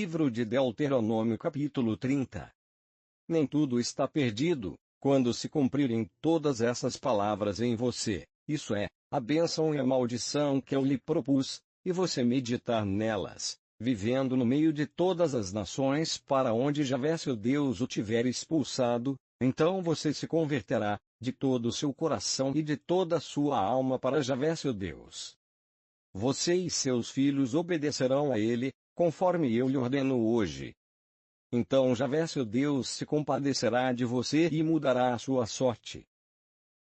livro de Deuteronômio capítulo 30. Nem tudo está perdido, quando se cumprirem todas essas palavras em você, isso é, a bênção e a maldição que eu lhe propus, e você meditar nelas, vivendo no meio de todas as nações para onde Javé seu Deus o tiver expulsado, então você se converterá, de todo o seu coração e de toda a sua alma para Javé seu Deus. Você e seus filhos obedecerão a ele, conforme eu lhe ordeno hoje. Então Javé seu Deus se compadecerá de você e mudará a sua sorte.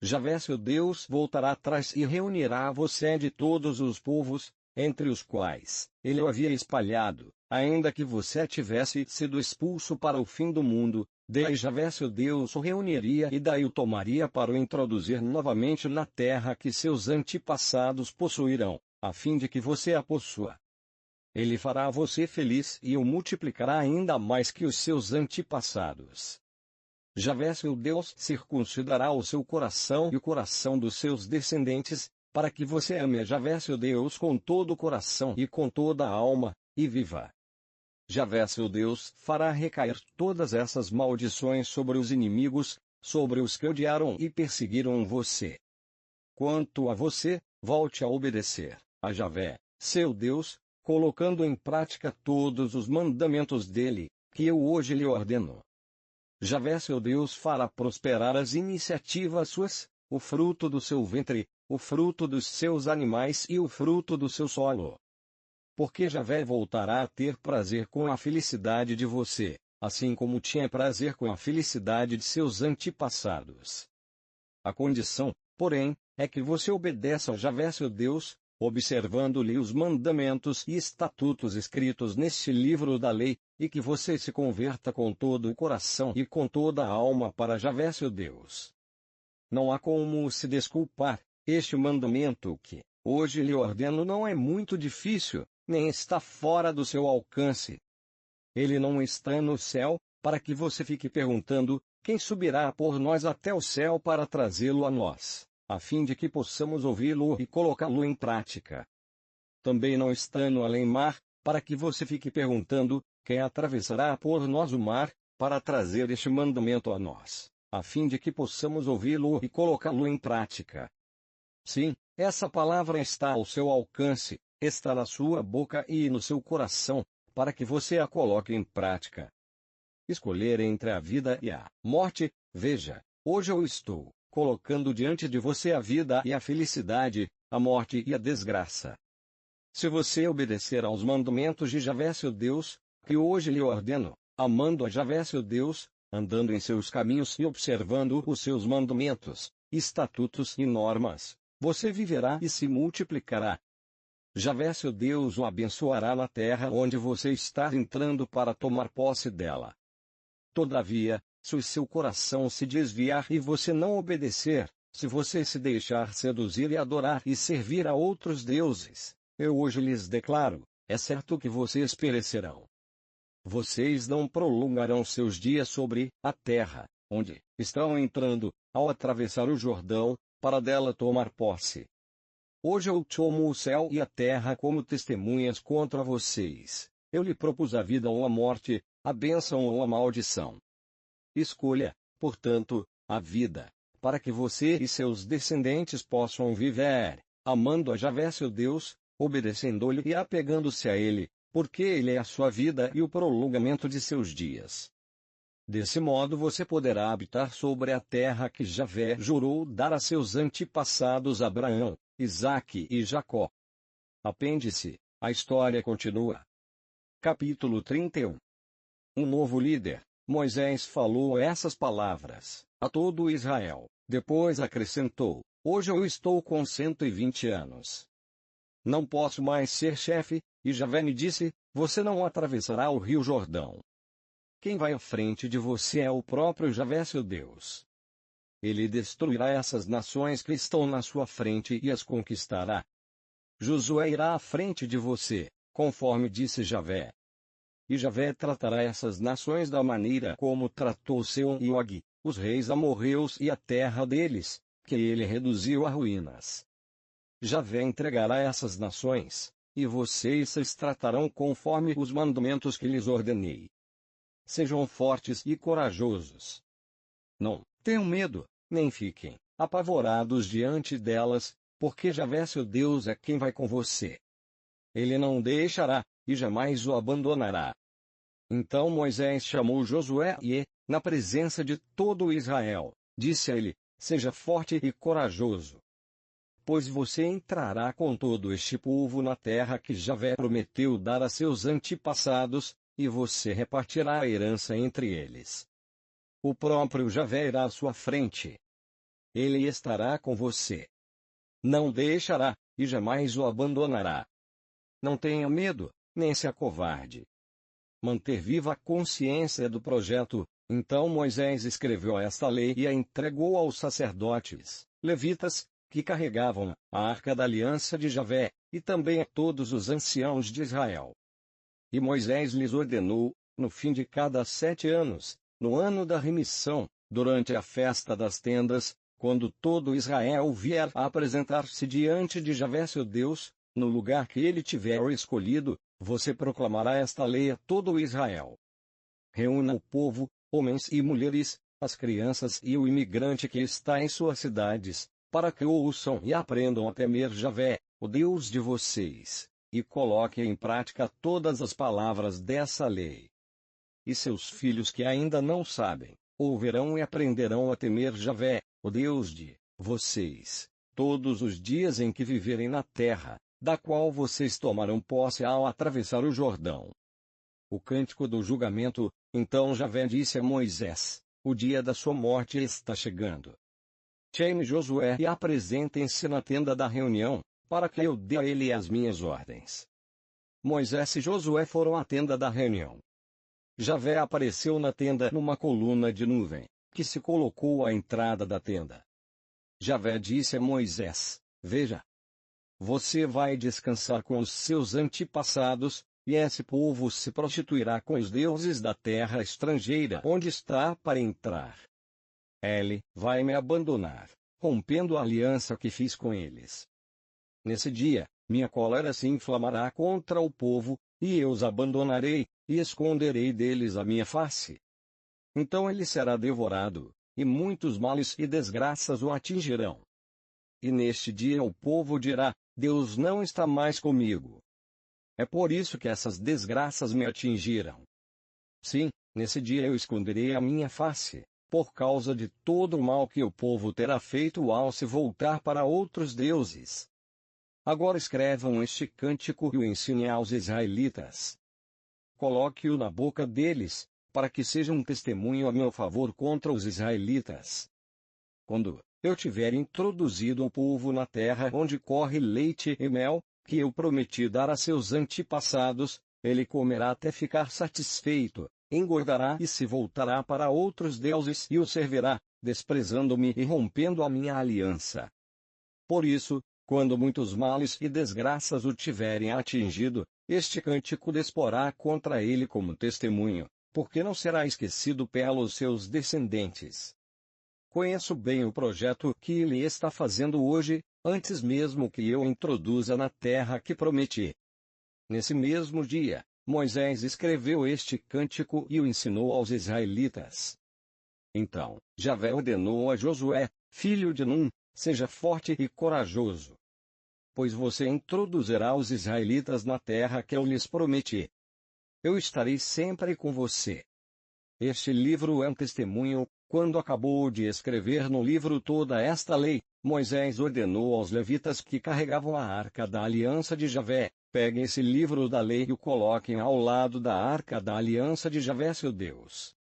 Javé seu Deus voltará atrás e reunirá você de todos os povos, entre os quais ele o havia espalhado, ainda que você tivesse sido expulso para o fim do mundo, daí Javé seu Deus o reuniria e daí o tomaria para o introduzir novamente na terra que seus antepassados possuirão, a fim de que você a possua. Ele fará você feliz e o multiplicará ainda mais que os seus antepassados. Javé seu Deus circuncidará o seu coração e o coração dos seus descendentes, para que você ame a Javé seu Deus com todo o coração e com toda a alma, e viva. Javé seu Deus fará recair todas essas maldições sobre os inimigos, sobre os que odiaram e perseguiram você. Quanto a você, volte a obedecer a Javé, seu Deus, colocando em prática todos os mandamentos dele, que eu hoje lhe ordeno. Javé seu Deus fará prosperar as iniciativas suas, o fruto do seu ventre, o fruto dos seus animais e o fruto do seu solo. Porque Javé voltará a ter prazer com a felicidade de você, assim como tinha prazer com a felicidade de seus antepassados. A condição, porém, é que você obedeça a Javé seu Deus, observando-lhe os mandamentos e estatutos escritos neste livro da lei, e que você se converta com todo o coração e com toda a alma para Javé seu Deus. Não há como se desculpar, este mandamento que hoje lhe ordeno não é muito difícil, nem está fora do seu alcance. Ele não está no céu, para que você fique perguntando, quem subirá por nós até o céu para trazê-lo a nós, a fim de que possamos ouvi-lo e colocá-lo em prática. Também não está no além-mar, para que você fique perguntando, quem atravessará por nós o mar, para trazer este mandamento a nós, a fim de que possamos ouvi-lo e colocá-lo em prática. Sim, essa palavra está ao seu alcance, está na sua boca e no seu coração, para que você a coloque em prática. Escolher entre a vida e a morte, veja, hoje eu estou colocando diante de você a vida e a felicidade, a morte e a desgraça. Se você obedecer aos mandamentos de Javé seu Deus, que hoje lhe ordeno, amando a Javé seu Deus, andando em seus caminhos e observando os seus mandamentos, estatutos e normas, você viverá e se multiplicará. Javé seu Deus o abençoará na terra onde você está entrando para tomar posse dela. Todavia, se o seu coração se desviar e você não obedecer, se você se deixar seduzir e adorar e servir a outros deuses, eu hoje lhes declaro, é certo que vocês perecerão. Vocês não prolongarão seus dias sobre a terra, onde estão entrando, ao atravessar o Jordão, para dela tomar posse. Hoje eu tomo o céu e a terra como testemunhas contra vocês. Eu lhe propus a vida ou a morte, a bênção ou a maldição. Escolha, portanto, a vida, para que você e seus descendentes possam viver, amando a Javé seu Deus, obedecendo-lhe e apegando-se a ele, porque ele é a sua vida e o prolongamento de seus dias. Desse modo você poderá habitar sobre a terra que Javé jurou dar a seus antepassados Abraão, Isaque e Jacó. Apêndice, a história continua. Capítulo 31. Um novo líder, Moisés falou essas palavras a todo Israel, depois acrescentou, hoje eu estou com 120 anos. Não posso mais ser chefe, e Javé me disse, você não atravessará o rio Jordão. Quem vai à frente de você é o próprio Javé seu Deus. Ele destruirá essas nações que estão na sua frente e as conquistará. Josué irá à frente de você, conforme disse Javé. E Javé tratará essas nações da maneira como tratou Seom e Og, os reis amorreus e a terra deles, que ele reduziu a ruínas. Javé entregará essas nações, e vocês se tratarão conforme os mandamentos que lhes ordenei. Sejam fortes e corajosos. Não tenham medo, nem fiquem apavorados diante delas, porque Javé seu Deus é quem vai com você. Ele não deixará, e jamais o abandonará. Então Moisés chamou Josué e, na presença de todo Israel, disse a ele: seja forte e corajoso. Pois você entrará com todo este povo na terra que Javé prometeu dar a seus antepassados, e você repartirá a herança entre eles. O próprio Javé irá à sua frente. Ele estará com você. Não deixará, e jamais o abandonará. Não tenha medo, nem se acovarde. Manter viva a consciência do projeto. Então Moisés escreveu esta lei e a entregou aos sacerdotes, levitas, que carregavam a arca da aliança de Javé, e também a todos os anciãos de Israel. E Moisés lhes ordenou, no fim de cada 7 anos, no ano da remissão, durante a festa das tendas, quando todo Israel vier a apresentar-se diante de Javé seu Deus, no lugar que ele tiver escolhido, você proclamará esta lei a todo Israel. Reúna o povo, homens e mulheres, as crianças e o imigrante que está em suas cidades, para que ouçam e aprendam a temer Javé, o Deus de vocês, e coloquem em prática todas as palavras dessa lei. E seus filhos que ainda não sabem, ouvirão e aprenderão a temer Javé, o Deus de vocês, todos os dias em que viverem na terra, da qual vocês tomarão posse ao atravessar o Jordão. O cântico do julgamento. Então Javé disse a Moisés: o dia da sua morte está chegando. Chame Josué e apresentem-se na tenda da reunião, para que eu dê a ele as minhas ordens. Moisés e Josué foram à tenda da reunião. Javé apareceu na tenda numa coluna de nuvem, que se colocou à entrada da tenda. Javé disse a Moisés: veja, você vai descansar com os seus antepassados, e esse povo se prostituirá com os deuses da terra estrangeira onde está para entrar. Ele vai me abandonar, rompendo a aliança que fiz com eles. Nesse dia, minha cólera se inflamará contra o povo, e eu os abandonarei, e esconderei deles a minha face. Então ele será devorado, e muitos males e desgraças o atingirão. E neste dia o povo dirá: Deus não está mais comigo. É por isso que essas desgraças me atingiram. Sim, nesse dia eu esconderei a minha face, por causa de todo o mal que o povo terá feito ao se voltar para outros deuses. Agora escrevam este cântico e o ensine aos israelitas. Coloque-o na boca deles, para que seja um testemunho a meu favor contra os israelitas. Quando eu tiver introduzido o povo na terra onde corre leite e mel, que eu prometi dar a seus antepassados, ele comerá até ficar satisfeito, engordará e se voltará para outros deuses e os servirá, desprezando-me e rompendo a minha aliança. Por isso, quando muitos males e desgraças o tiverem atingido, este cântico desporá contra ele como testemunho, porque não será esquecido pelos seus descendentes. Conheço bem o projeto que ele está fazendo hoje, antes mesmo que eu introduza na terra que prometi. Nesse mesmo dia, Moisés escreveu este cântico e o ensinou aos israelitas. Então, Javé ordenou a Josué, filho de Num: seja forte e corajoso, pois você introduzirá os israelitas na terra que eu lhes prometi. Eu estarei sempre com você. Este livro é um testemunho. Quando acabou de escrever no livro toda esta lei, Moisés ordenou aos levitas que carregavam a arca da aliança de Javé: peguem esse livro da lei e o coloquem ao lado da arca da aliança de Javé seu Deus.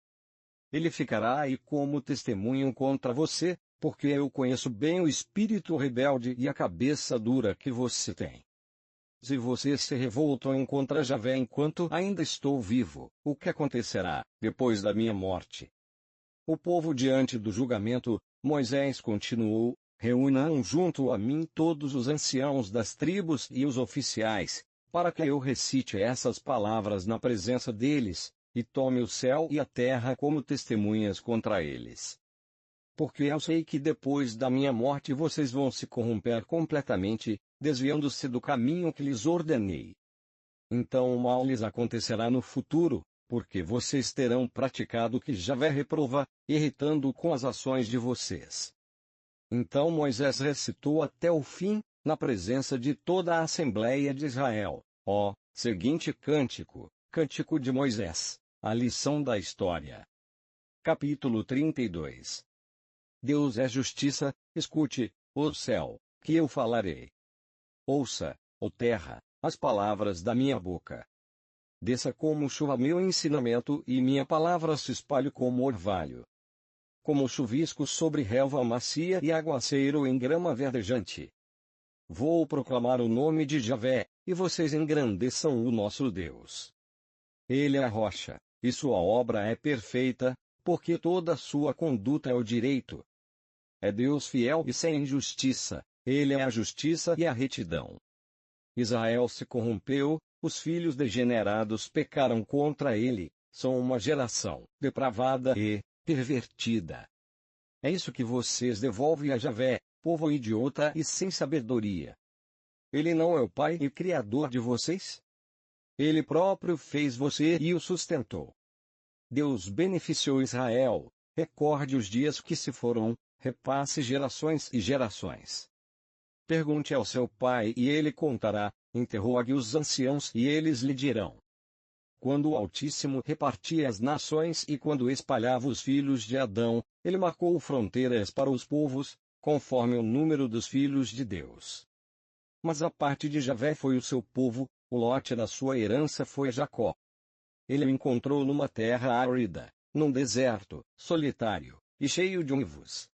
Ele ficará aí como testemunho contra você, porque eu conheço bem o espírito rebelde e a cabeça dura que você tem. Se vocês se revoltam contra Javé enquanto ainda estou vivo, o que acontecerá depois da minha morte? O povo diante do julgamento. Moisés continuou: reúnam junto a mim todos os anciãos das tribos e os oficiais, para que eu recite essas palavras na presença deles, e tome o céu e a terra como testemunhas contra eles. porque eu sei que depois da minha morte vocês vão se corromper completamente, desviando-se do caminho que lhes ordenei. Então o mal lhes acontecerá no futuro, porque vocês terão praticado o que Javé reprova, irritando-o com as ações de vocês. Então Moisés recitou até o fim, na presença de toda a Assembleia de Israel, seguinte cântico, Cântico de Moisés, a lição da história. Capítulo 32. Deus é justiça, escute, ó céu, que eu falarei. Ouça, ó terra, as palavras da minha boca. Desça como chuva meu ensinamento e minha palavra se espalhe como orvalho. Como chuvisco sobre relva macia e aguaceiro em grama verdejante. Vou proclamar o nome de Javé, e vocês engrandeçam o nosso Deus. Ele é a rocha, e sua obra é perfeita, porque toda sua conduta é o direito. É Deus fiel e sem injustiça, ele é a justiça e a retidão. Israel se corrompeu, os filhos degenerados pecaram contra ele, são uma geração depravada e pervertida. É isso que vocês devolvem a Javé, povo idiota e sem sabedoria. Ele não é o pai e criador de vocês? Ele próprio fez você e o sustentou. Deus beneficiou Israel, recorde os dias que se foram, repasse gerações e gerações. Pergunte ao seu pai e ele contará, interrogue os anciãos e eles lhe dirão. Quando o Altíssimo repartia as nações e quando espalhava os filhos de Adão, ele marcou fronteiras para os povos, conforme o número dos filhos de Deus. Mas a parte de Javé foi o seu povo, o lote da sua herança foi Jacó. Ele o encontrou numa terra árida, num deserto, solitário, e cheio de uivos.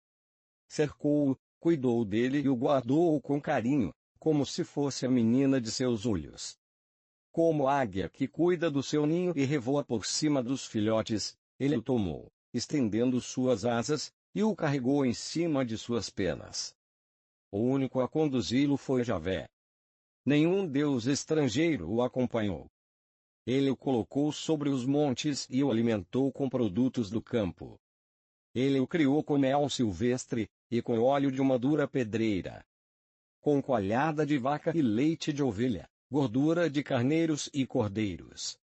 Cercou-o, cuidou dele e o guardou com carinho, como se fosse a menina de seus olhos. Como águia que cuida do seu ninho e revoa por cima dos filhotes, ele o tomou, estendendo suas asas, e o carregou em cima de suas penas. O único a conduzi-lo foi Javé. Nenhum deus estrangeiro o acompanhou. Ele o colocou sobre os montes e o alimentou com produtos do campo. Ele o criou com mel silvestre, e com óleo de uma dura pedreira. Com coalhada de vaca e leite de ovelha, gordura de carneiros e cordeiros.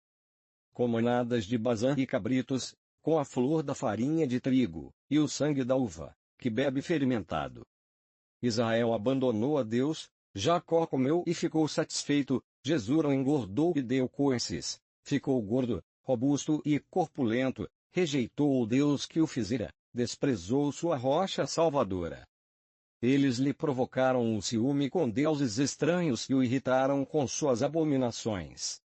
Com manadas de Bazã e cabritos, com a flor da farinha de trigo, e o sangue da uva, que bebe fermentado. Israel abandonou a Deus, Jacó comeu e ficou satisfeito, Jesuro engordou e deu coices, ficou gordo, robusto e corpulento, rejeitou o Deus que o fizera, desprezou sua rocha salvadora. Eles lhe provocaram o ciúme com deuses estranhos e o irritaram com suas abominações.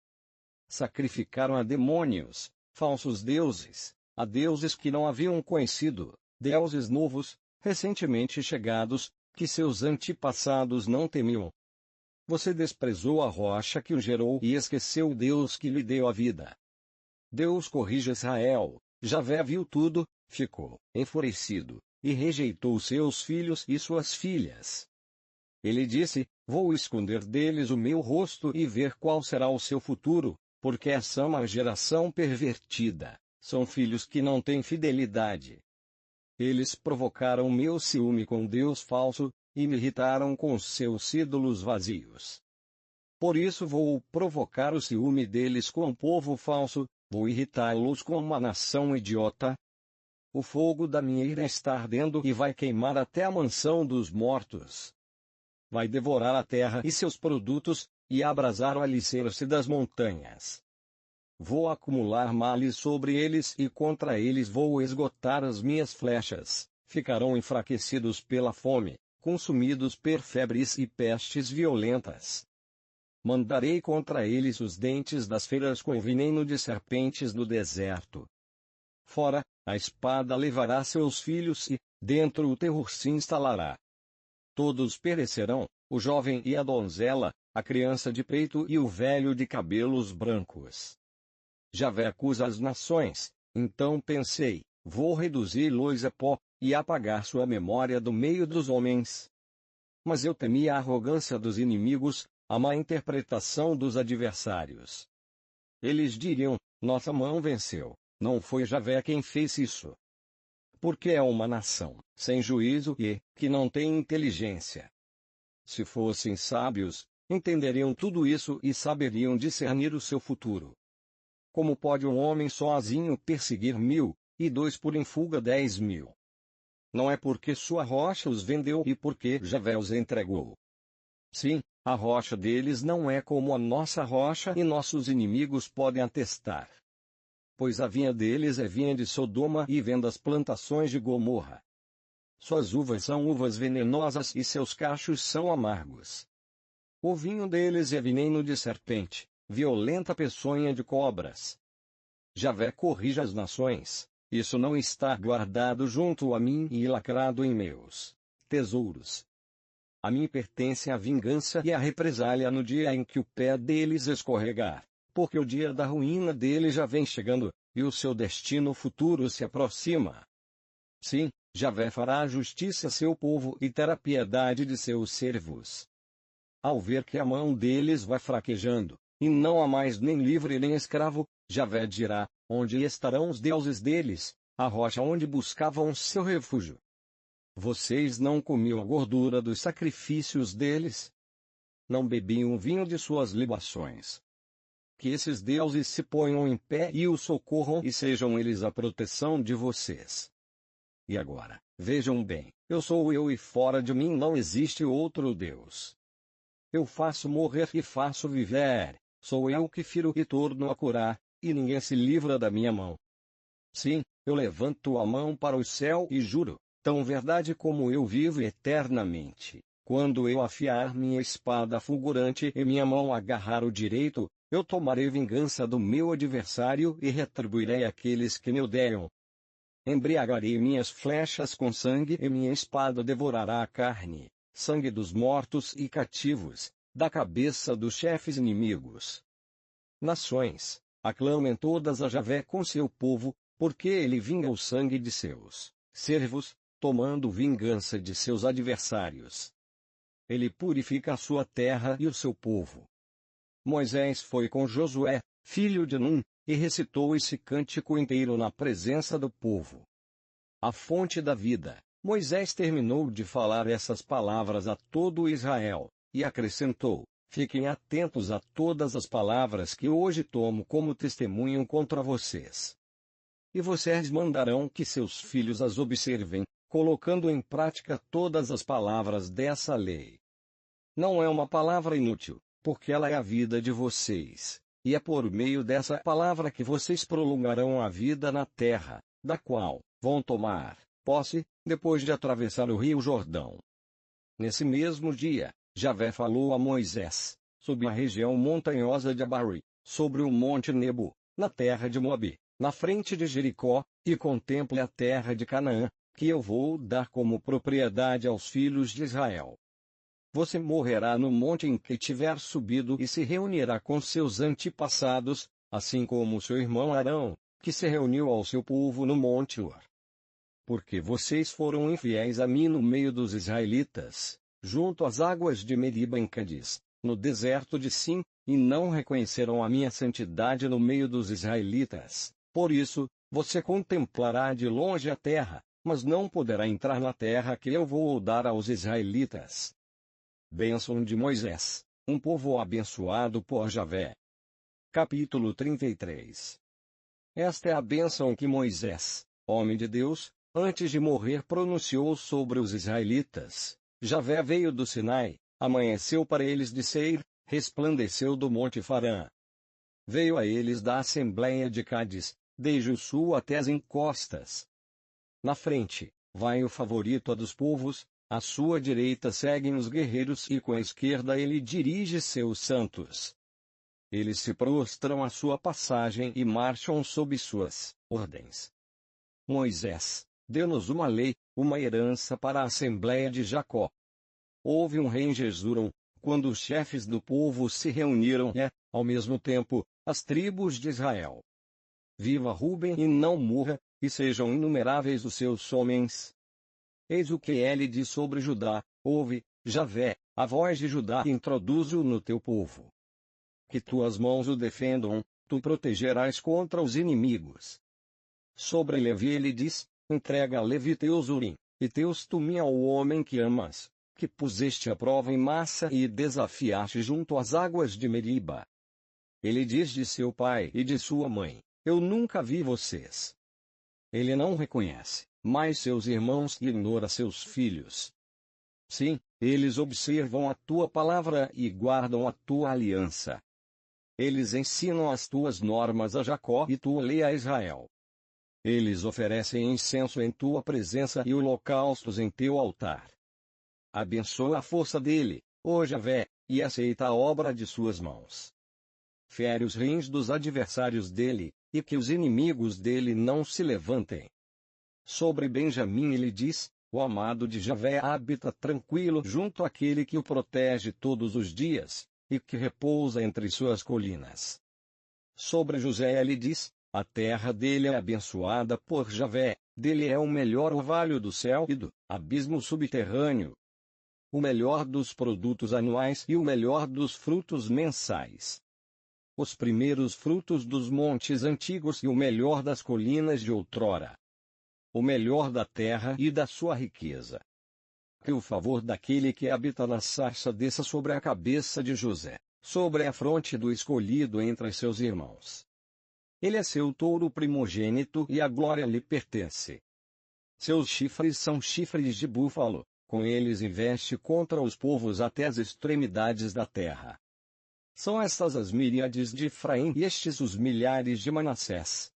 Sacrificaram a demônios, falsos deuses, a deuses que não haviam conhecido, deuses novos, recentemente chegados, que seus antepassados não temiam. Você desprezou a rocha que o gerou e esqueceu o Deus que lhe deu a vida. Deus corrige Israel, Javé viu tudo, ficou enfurecido, e rejeitou seus filhos e suas filhas. Ele disse, vou esconder deles o meu rosto e ver qual será o seu futuro, porque essa é uma geração pervertida, são filhos que não têm fidelidade. Eles provocaram meu ciúme com Deus falso, e me irritaram com seus ídolos vazios. Por isso vou provocar o ciúme deles com um povo falso, vou irritá-los com uma nação idiota. O fogo da minha ira está ardendo e vai queimar até a mansão dos mortos. Vai devorar a terra e seus produtos, e abrasar o alicerce das montanhas. Vou acumular males sobre eles e contra eles vou esgotar as minhas flechas, ficarão enfraquecidos pela fome, consumidos por febres e pestes violentas. Mandarei contra eles os dentes das feras com veneno de serpentes do deserto. Fora, a espada levará seus filhos e, dentro o terror se instalará. Todos perecerão, o jovem e a donzela, a criança de peito e o velho de cabelos brancos. Javé acusa as nações, então pensei, vou reduzi-los a pó, e apagar sua memória do meio dos homens. Mas eu temi a arrogância dos inimigos, a má interpretação dos adversários. Eles diriam, nossa mão venceu, não foi Javé quem fez isso. porque é uma nação sem juízo e que não tem inteligência. Se fossem sábios, entenderiam tudo isso e saberiam discernir o seu futuro. Como pode um homem sozinho perseguir 1.000, e dois por em fuga 10.000? Não é porque sua rocha os vendeu e porque Javé os entregou. Sim, a rocha deles não é como a nossa rocha e nossos inimigos podem atestar. Pois a vinha deles é vinha de Sodoma e vem das plantações de Gomorra. Suas uvas são uvas venenosas e seus cachos são amargos. O vinho deles é veneno de serpente, violenta peçonha de cobras. Javé corrige as nações, isso não está guardado junto a mim e lacrado em meus tesouros. A mim pertence a vingança e a represália no dia em que o pé deles escorregar, porque o dia da ruína deles já vem chegando, e o seu destino futuro se aproxima. Sim, Javé fará justiça a seu povo e terá piedade de seus servos. Ao ver que a mão deles vai fraquejando, e não há mais nem livre nem escravo, Javé dirá: onde estarão os deuses deles, a rocha onde buscavam seu refúgio? Vocês não comiam a gordura dos sacrifícios deles? Não bebiam o vinho de suas libações? Que esses deuses se ponham em pé e o socorram e sejam eles a proteção de vocês. E agora, vejam bem, eu sou eu e fora de mim não existe outro Deus. Eu faço morrer e faço viver, sou eu que firo e torno a curar, e ninguém se livra da minha mão. Sim, eu levanto a mão para o céu e juro, tão verdade como eu vivo eternamente, quando eu afiar minha espada fulgurante e minha mão agarrar o direito, eu tomarei vingança do meu adversário e retribuirei aqueles que me odeiam. Embriagarei minhas flechas com sangue e minha espada devorará a carne, sangue dos mortos e cativos, da cabeça dos chefes inimigos. Nações, aclamem todas a Javé com seu povo, porque ele vinga o sangue de seus servos, tomando vingança de seus adversários. Ele purifica a sua terra e o seu povo. Moisés foi com Josué, filho de Num, e recitou esse cântico inteiro na presença do povo. A fonte da vida. Moisés terminou de falar essas palavras a todo Israel, e acrescentou: fiquem atentos a todas as palavras que hoje tomo como testemunho contra vocês. E vocês mandarão que seus filhos as observem, colocando em prática todas as palavras dessa lei. Não é uma palavra inútil, porque ela é a vida de vocês, e é por meio dessa palavra que vocês prolongarão a vida na terra, da qual vão tomar posse, depois de atravessar o rio Jordão. Nesse mesmo dia, Javé falou a Moisés, sob a região montanhosa de Abari, sobre o monte Nebo, na terra de Moabe, na frente de Jericó, e contemple a terra de Canaã, que eu vou dar como propriedade aos filhos de Israel. Você morrerá no monte em que tiver subido e se reunirá com seus antepassados, assim como seu irmão Arão, que se reuniu ao seu povo no monte Hor. Porque vocês foram infiéis a mim no meio dos israelitas, junto às águas de Meriba em Cádiz, no deserto de Sim, e não reconheceram a minha santidade no meio dos israelitas. Por isso, você contemplará de longe a terra, mas não poderá entrar na terra que eu vou dar aos israelitas. Bênção de Moisés, um povo abençoado por Javé. Capítulo 33. Esta é a bênção que Moisés, homem de Deus, antes de morrer pronunciou sobre os israelitas. Javé veio do Sinai, amanheceu para eles de Seir, resplandeceu do monte Farã. Veio a eles da assembleia de Cádiz, desde o sul até as encostas. Na frente, vai o favorito dos povos, à sua direita seguem os guerreiros e com a esquerda ele dirige seus santos. Eles se prostram à sua passagem e marcham sob suas ordens. Moisés deu-nos uma lei, uma herança para a assembleia de Jacó. Houve um rei em Jesurão, quando os chefes do povo se reuniram e, ao mesmo tempo, as tribos de Israel. Viva Ruben e não morra, e sejam inumeráveis os seus homens. Eis o que ele diz sobre Judá: ouve, Javé, a voz de Judá, e introduzo no teu povo. Que tuas mãos o defendam, tu protegerás contra os inimigos. Sobre Levi ele diz: entrega a Levi teus Urim, e teus Tumim ao homem que amas, que puseste a prova em Massa e desafiaste junto às águas de Meriba. Ele diz de seu pai e de sua mãe: eu nunca vi vocês. Ele não reconhece mais seus irmãos e ignora seus filhos. Sim, eles observam a tua palavra e guardam a tua aliança. Eles ensinam as tuas normas a Jacó e tua lei a Israel. Eles oferecem incenso em tua presença e holocaustos em teu altar. Abençoa a força dele, ó Javé, e aceita a obra de suas mãos. Fere os rins dos adversários dele, e que os inimigos dele não se levantem. Sobre Benjamim ele diz: o amado de Javé habita tranquilo junto àquele que o protege todos os dias, e que repousa entre suas colinas. Sobre José ele diz: a terra dele é abençoada por Javé, dele é o melhor orvalho do céu e do abismo subterrâneo. O melhor dos produtos anuais e o melhor dos frutos mensais. Os primeiros frutos dos montes antigos e o melhor das colinas de outrora. O melhor da terra e da sua riqueza. Que o favor daquele que habita na sarça desça sobre a cabeça de José, sobre a fronte do escolhido entre seus irmãos. Ele é seu touro primogênito e a glória lhe pertence. Seus chifres são chifres de búfalo, com eles investe contra os povos até as extremidades da terra. São estas as miríades de Efraim e estes os milhares de Manassés.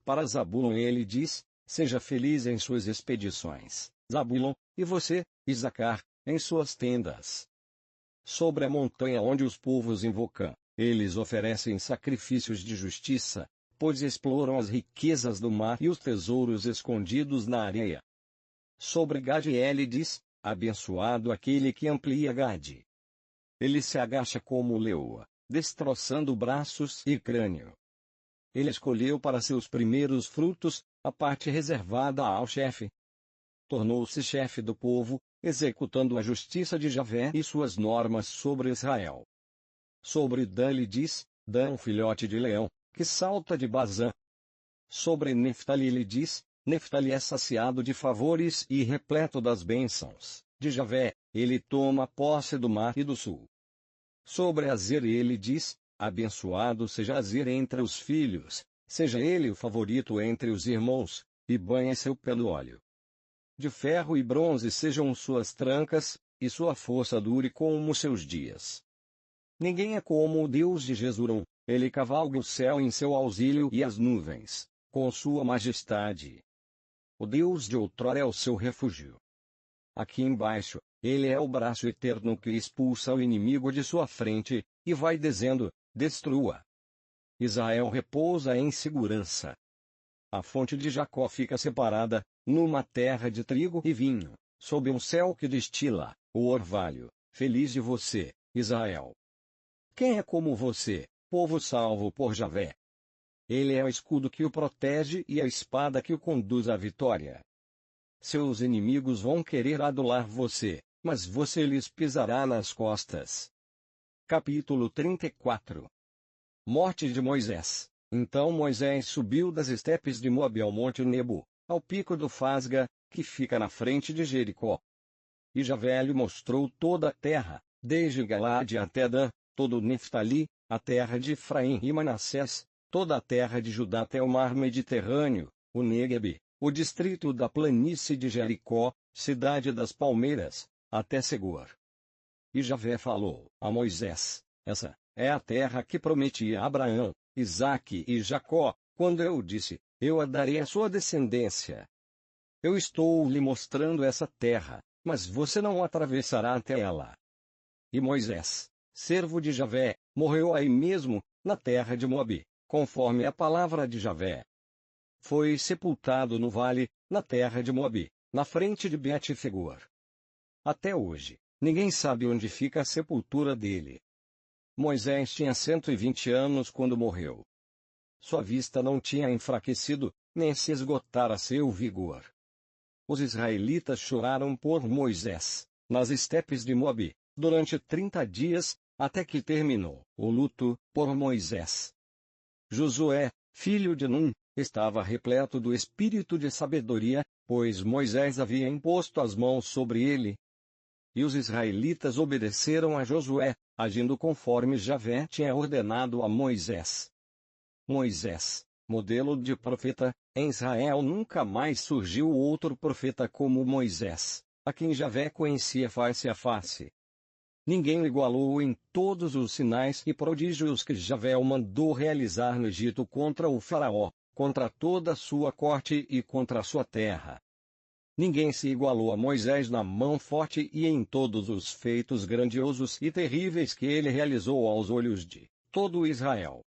Para Zabulon ele diz: seja feliz em suas expedições, Zabulon, e você, Isacar, em suas tendas. Sobre a montanha onde os povos invocam, eles oferecem sacrifícios de justiça, pois exploram as riquezas do mar e os tesouros escondidos na areia. Sobre Gade ele diz: abençoado aquele que amplia Gade. Ele se agacha como leoa, destroçando braços e crânio. Ele escolheu para seus primeiros frutos a parte reservada ao chefe. Tornou-se chefe do povo, executando a justiça de Javé e suas normas sobre Israel. Sobre Dan ele diz: Dan um filhote de leão, que salta de Bazã. Sobre Neftali ele diz: Neftali é saciado de favores e repleto das bênçãos de Javé, ele toma posse do mar e do sul. Sobre Azer ele diz: abençoado seja Azer entre os filhos, seja ele o favorito entre os irmãos, e banhe seu pelo óleo. De ferro e bronze sejam suas trancas, e sua força dure como seus dias. Ninguém é como o Deus de Jesurão, ele cavalga o céu em seu auxílio e as nuvens, com sua majestade. O Deus de outrora é o seu refúgio. Aqui embaixo, ele é o braço eterno que expulsa o inimigo de sua frente, e vai dizendo: destrua. Israel repousa em segurança. A fonte de Jacó fica separada, numa terra de trigo e vinho, sob um céu que destila o orvalho. Feliz de você, Israel. Quem é como você, povo salvo por Javé? Ele é o escudo que o protege e a espada que o conduz à vitória. Seus inimigos vão querer adular você, mas você lhes pisará nas costas. Capítulo 34. Morte de Moisés. Então Moisés subiu das estepes de Moabe ao monte Nebo, ao pico do Fasga, que fica na frente de Jericó. E Javé lhe mostrou toda a terra, desde Galaade até Dan, todo o Neftali, a terra de Efraim e Manassés, toda a terra de Judá até o mar Mediterrâneo, o Néguebe, o distrito da planície de Jericó, cidade das palmeiras, até Segor. E Javé falou a Moisés: essa é a terra que prometi a Abraão, Isaque e Jacó, quando eu disse: eu a darei à sua descendência. Eu estou lhe mostrando essa terra, mas você não atravessará até ela. E Moisés, servo de Javé, morreu aí mesmo, na terra de Moabe, conforme a palavra de Javé. Foi sepultado no vale, na terra de Moabe, na frente de Bet-Fegor. Até hoje, ninguém sabe onde fica a sepultura dele. Moisés tinha 120 anos quando morreu. Sua vista não tinha enfraquecido, nem se esgotara seu vigor. Os israelitas choraram por Moisés, nas estepes de Moabe, durante 30 dias, até que terminou o luto por Moisés. Josué, filho de Num, estava repleto do espírito de sabedoria, pois Moisés havia imposto as mãos sobre ele. E os israelitas obedeceram a Josué, agindo conforme Javé tinha ordenado a Moisés. Moisés, modelo de profeta, em Israel nunca mais surgiu outro profeta como Moisés, a quem Javé conhecia face a face. Ninguém o igualou em todos os sinais e prodígios que Javé o mandou realizar no Egito contra o faraó, contra toda a sua corte e contra a sua terra. Ninguém se igualou a Moisés na mão forte e em todos os feitos grandiosos e terríveis que ele realizou aos olhos de todo Israel.